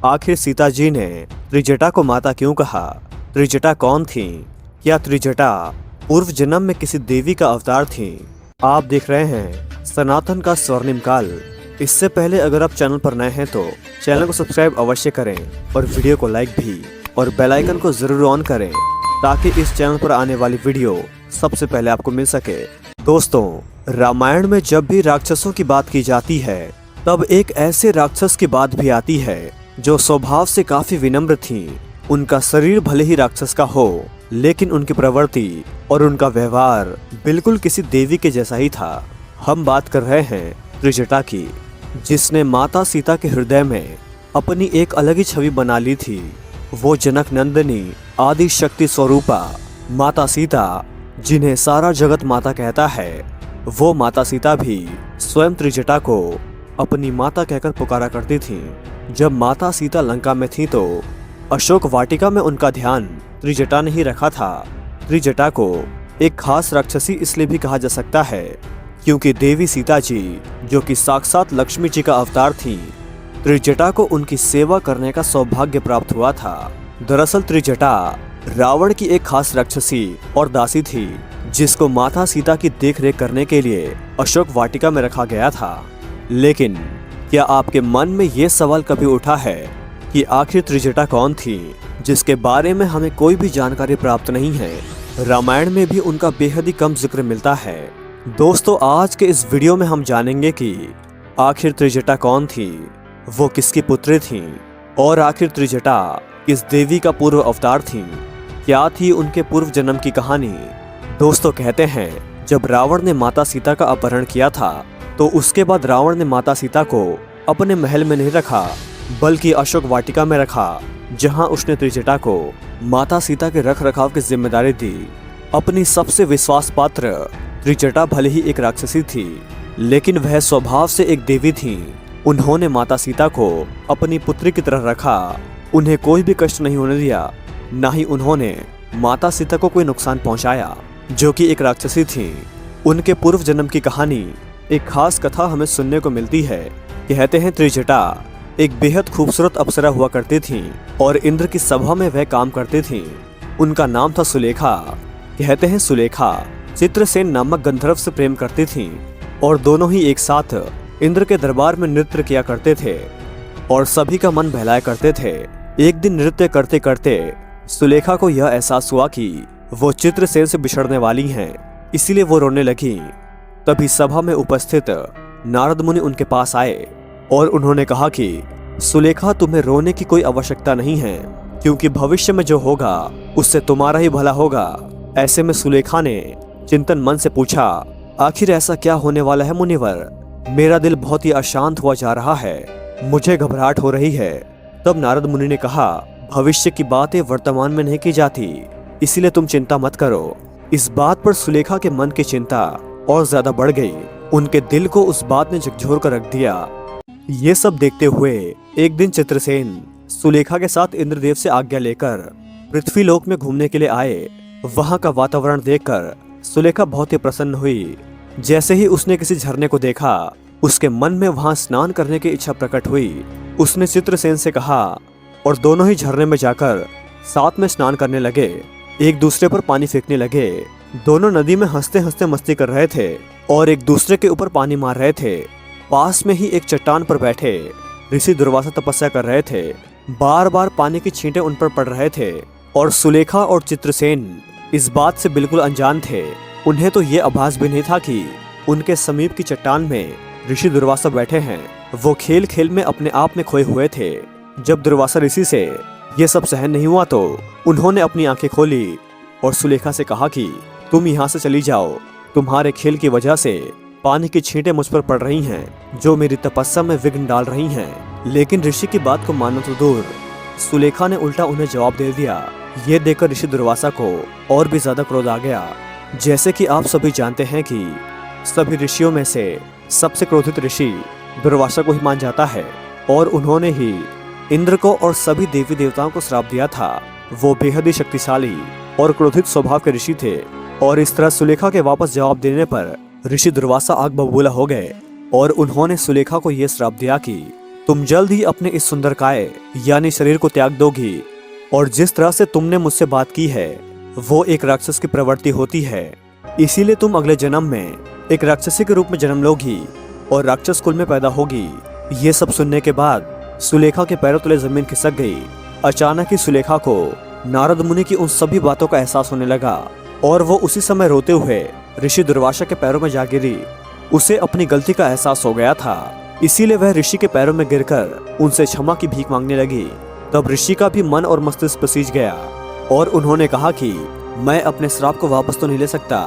आखिर सीता जी ने त्रिजटा को माता क्यों कहा? त्रिजटा कौन थी? क्या त्रिजटा पूर्व जन्म में किसी देवी का अवतार थी? आप देख रहे हैं सनातन का स्वर्णिम काल। इससे पहले अगर आप चैनल पर नए हैं तो चैनल को सब्सक्राइब अवश्य करें और वीडियो को लाइक भी और बेल आइकन को जरूर ऑन करें ताकि इस चैनल पर आने वाली वीडियो सबसे पहले आपको मिल सके। दोस्तों, रामायण में जब भी राक्षसों की बात की जाती है तब एक ऐसे राक्षस की बात भी आती है जो स्वभाव से काफी विनम्र थी। उनका शरीर भले ही राक्षस का हो लेकिन उनकी प्रवृत्ति और उनका व्यवहार बिल्कुल किसी देवी के जैसा ही था। हम बात कर रहे हैं त्रिजटा की, जिसने माता सीता के हृदय में अपनी एक अलग ही छवि बना ली थी। वो जनक नंदिनी आदि शक्ति स्वरूपा माता सीता, जिन्हें सारा जगत माता कहता है, वो माता सीता भी स्वयं त्रिजटा को अपनी माता कहकर पुकारा करती थी। जब माता सीता लंका में थी तो अशोक वाटिका में उनका ध्यान त्रिजटा ने ही रखा था। त्रिजटा को एक खास राक्षसी इसलिए भी कहा जा सकता है क्योंकि देवी सीता जी, जो कि साक्षात लक्ष्मी जी का अवतार थी, त्रिजटा को उनकी सेवा करने का सौभाग्य प्राप्त हुआ था। दरअसल त्रिजटा रावण की एक खास राक्षसी और दासी थी जिसको माता सीता की देखरेख करने के लिए अशोक वाटिका में रखा गया था। लेकिन क्या आपके मन में ये सवाल कभी उठा है कि आखिर त्रिजटा कौन थी, जिसके बारे में हमें कोई भी जानकारी प्राप्त नहीं है? रामायण में भी उनका बेहद ही कम जिक्र मिलता है। दोस्तों, आज के इस वीडियो में हम जानेंगे कि आखिर त्रिजटा कौन थी, वो किसकी पुत्री थी और आखिर त्रिजटा किस देवी का पूर्व अवतार थी, क्या थी उनके पूर्व जन्म की कहानी। दोस्तों, कहते हैं जब रावण ने माता सीता का अपहरण किया था तो उसके बाद रावण ने माता सीता को अपने महल में नहीं रखा बल्कि अशोक वाटिका में रखा, जहां उसने त्रिजटा को माता सीता के रख रखाव की जिम्मेदारी दी। अपनी सबसे विश्वास पात्र त्रिजटा भले ही एक राक्षसी थी लेकिन वह स्वभाव से एक देवी थी। उन्होंने माता सीता को अपनी पुत्री की तरह रखा, उन्हें कोई भी कष्ट नहीं होने दिया, न ही उन्होंने माता सीता को कोई नुकसान पहुंचाया, जो कि एक राक्षसी थी। उनके पूर्व जन्म की कहानी एक खास कथा हमें सुनने को मिलती है। कहते हैं त्रिजटा एक बेहद खूबसूरत अप्सरा हुआ करती थी और इंद्र की सभा में वह काम करती थी। उनका नाम था सुलेखा। कहते हैं सुलेखा चित्रसेन नामक गंधर्व से प्रेम करती थी और दोनों ही एक साथ इंद्र के दरबार में नृत्य किया करते थे और सभी का मन बहलाया करते थे। एक दिन नृत्य करते करते सुलेखा को यह एहसास हुआ कि वो चित्रसेन से बिछड़ने वाली हैं, इसीलिए वो रोने लगी। तभी सभा में उपस्थित नारद मुनि उनके पास आए और उन्होंने कहा कि सुलेखा, तुम्हें रोने की कोई आवश्यकता नहीं है क्योंकि भविष्य में जो होगा उससे तुम्हारा ही भला होगा। ऐसे में सुलेखा ने चिंतन मन से पूछा, आखिर ऐसा क्या होने वाला है मुनिवर? मेरा दिल बहुत ही अशांत हुआ जा रहा है, मुझे घबराहट हो रही है। तब नारद मुनि ने कहा, भविष्य की बातें वर्तमान में नहीं की जाती, इसलिए तुम चिंता मत करो। इस बात पर सुलेखा के मन की चिंता और ज्यादा बढ़ गई। उनके दिल को उस बात ने झकझोर कर रख दिया। ये सब देखते हुए एक दिन चित्रसेन सुलेखा के साथ इंद्रदेव से आज्ञा लेकर पृथ्वीलोक में घूमने के लिए आए। वहां का वातावरण देखकर सुलेखा बहुत ही प्रसन्न हुई। जैसे ही उसने किसी झरने को देखा, उसके मन में वहां स्नान करने की इच्छा प्रकट हुई। उसने चित्रसेन से कहा और दोनों ही झरने में जाकर साथ में स्नान करने लगे, एक दूसरे पर पानी फेंकने लगे। दोनों नदी में हंसते हंसते मस्ती कर रहे थे और एक दूसरे के ऊपर पानी मार रहे थे। पास में ही एक चट्टान पर बैठे ऋषि दुर्वासा तपस्या कर रहे थे। बार बार पानी की छींटे उन पर पड़ रहे थे और सुलेखा और चित्रसेन इस बात से बिल्कुल अनजान थे। उन्हें तो ये आभास भी नहीं था कि उनके समीप की चट्टान में ऋषि दुर्वासा बैठे हैं। वो खेल खेल में अपने आप में खोए हुए थे। जब दुर्वासा ऋषि से ये सब सहन नहीं हुआ तो उन्होंने अपनी आंखें खोली और सुलेखा से कहा कि तुम यहाँ से चली जाओ, तुम्हारे खेल की वजह से पानी की छींटें मुझ पर पड़ रही हैं, जो मेरी तपस्या में विघ्न डाल रही हैं। लेकिन ऋषि की बात को मानना तो दूर, सुलेखा ने उल्टा उन्हें जवाब दे दिया। ये देखकर ऋषि दुर्वासा को और भी ज्यादा क्रोध आ गया। जैसे कि आप सभी जानते हैं कि सभी ऋषियों में से सबसे क्रोधित ऋषि दुर्वासा को ही मान जाता है और उन्होंने ही इंद्र को और सभी देवी देवताओं को श्राप दिया था। वो बेहद ही शक्तिशाली और क्रोधित स्वभाव के ऋषि थे और इस तरह सुलेखा के वापस जवाब देने पर ऋषि दुर्वासा आग बबूला हो गए और उन्होंने सुलेखा को यह श्राप दिया कि तुम जल्द ही अपने इस सुंदर काय यानी शरीर को त्याग दोगी और जिस तरह से तुमने मुझसे बात की है वो एक राक्षस की प्रवृत्ति होती है। इसीलिए तुम अगले जन्म में एक राक्षसी के रूप में जन्म लोगी और राक्षस कुल में पैदा होगी। ये सब सुनने के बाद सुलेखा के पैरों तले जमीन खिसक गई। अचानक ही सुलेखा को नारद मुनि की उन सभी बातों का एहसास होने लगा और वो उसी समय रोते हुए ऋषि दुर्वासा के पैरों में जा गिरी। उसे अपनी गलती का एहसास हो गया था, इसीलिए वह ऋषि के पैरों में गिरकर उनसे क्षमा की भीख मांगने लगी। तब ऋषि का भी मन और मस्तिष्क पसीज गया और उन्होंने कहा कि मैं अपने श्राप को वापस तो नहीं ले सकता,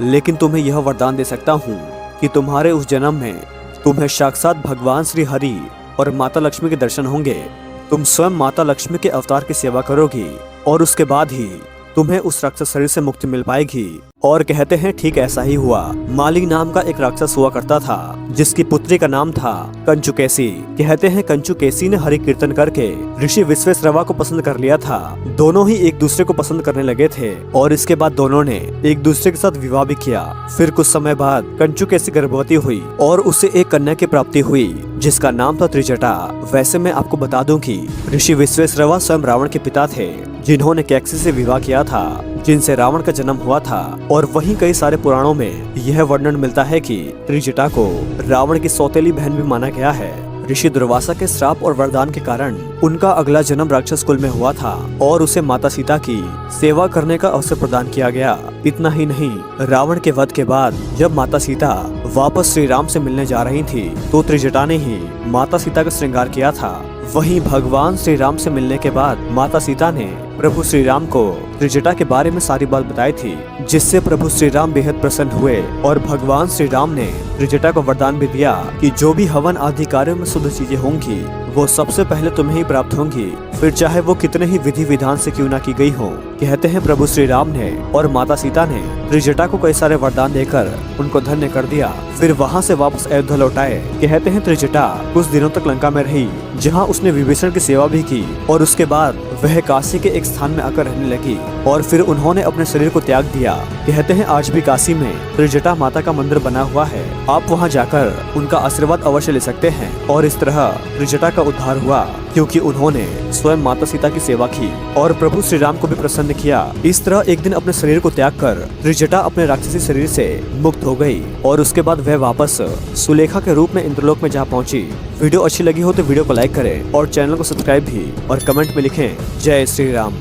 लेकिन तुम्हें यह वरदान दे सकता हूँ कि तुम्हारे उस जन्म में तुम्हें साक्षात भगवान श्री हरि और माता लक्ष्मी के दर्शन होंगे। तुम स्वयं माता लक्ष्मी के अवतार की सेवा करोगी और उसके बाद ही तुम्हें उस राक्षस शरीर से मुक्ति मिल पाएगी। और कहते हैं ठीक ऐसा ही हुआ। माली नाम का एक राक्षस हुआ करता था जिसकी पुत्री का नाम था कंचुकेसी। कहते हैं कंचुकेसी ने हरि कीर्तन करके ऋषि विश्वेश्रवा को पसंद कर लिया था। दोनों ही एक दूसरे को पसंद करने लगे थे और इसके बाद दोनों ने एक दूसरे के साथ विवाह भी किया। फिर कुछ समय बाद कंचुकेसी गर्भवती हुई और उसे एक कन्या की प्राप्ति हुई जिसका नाम था त्रिजटा। वैसे मैं आपको बता दूं कि ऋषि विश्वेश्रवा स्वयं रावण के पिता थे जिन्होंने कैकसी से विवाह किया था जिनसे रावण का जन्म हुआ था। और वहीं कई सारे पुराणों में यह वर्णन मिलता है कि त्रिजटा को रावण की सौतेली बहन भी माना गया है। ऋषि दुर्वासा के श्राप और वरदान के कारण उनका अगला जन्म राक्षस कुल में हुआ था और उसे माता सीता की सेवा करने का अवसर प्रदान किया गया। इतना ही नहीं, रावण के वध के बाद जब माता सीता वापस श्री राम से मिलने जा रही थी तो त्रिजटा ने ही माता सीता का श्रृंगार किया था। वहीं भगवान श्री राम से मिलने के बाद माता सीता ने प्रभु श्री राम को त्रिजटा के बारे में सारी बात बताई थी, जिससे प्रभु श्री राम बेहद प्रसन्न हुए और भगवान श्री राम ने त्रिजटा को वरदान भी दिया कि जो भी हवन आदि कार्यों में शुद्ध चीजें होंगी वो सबसे पहले तुम्हें ही प्राप्त होंगी, फिर चाहे वो कितने ही विधि विधान से क्यों ना की गई हो। कहते हैं प्रभु श्री राम ने और माता सीता ने त्रिजटा को कई सारे वरदान देकर उनको धन्य कर दिया। फिर वहाँ से वापस अयोध्या लौटाए। कहते हैं त्रिजटा कुछ दिनों तक लंका में रही जहाँ उसने विभीषण की सेवा भी की और उसके बाद वह काशी के एक स्थान में आकर रहने लगी और फिर उन्होंने अपने शरीर को त्याग दिया। कहते हैं आज भी काशी में त्रिजटा माता का मंदिर बना हुआ है, आप वहां जाकर उनका आशीर्वाद अवश्य ले सकते हैं। और इस तरह त्रिजटा का उद्धार हुआ क्योंकि उन्होंने स्वयं माता सीता की सेवा की और प्रभु श्री राम को भी प्रसन्न किया। इस तरह एक दिन अपने शरीर को त्याग कर त्रिजटा अपने राक्षसी शरीर से मुक्त हो गई और उसके बाद वह वापस सुलेखा के रूप में इंद्रलोक में जा पहुंची। वीडियो अच्छी लगी हो तो वीडियो को लाइक करें और चैनल को सब्सक्राइब भी और कमेंट में लिखें जय श्री राम।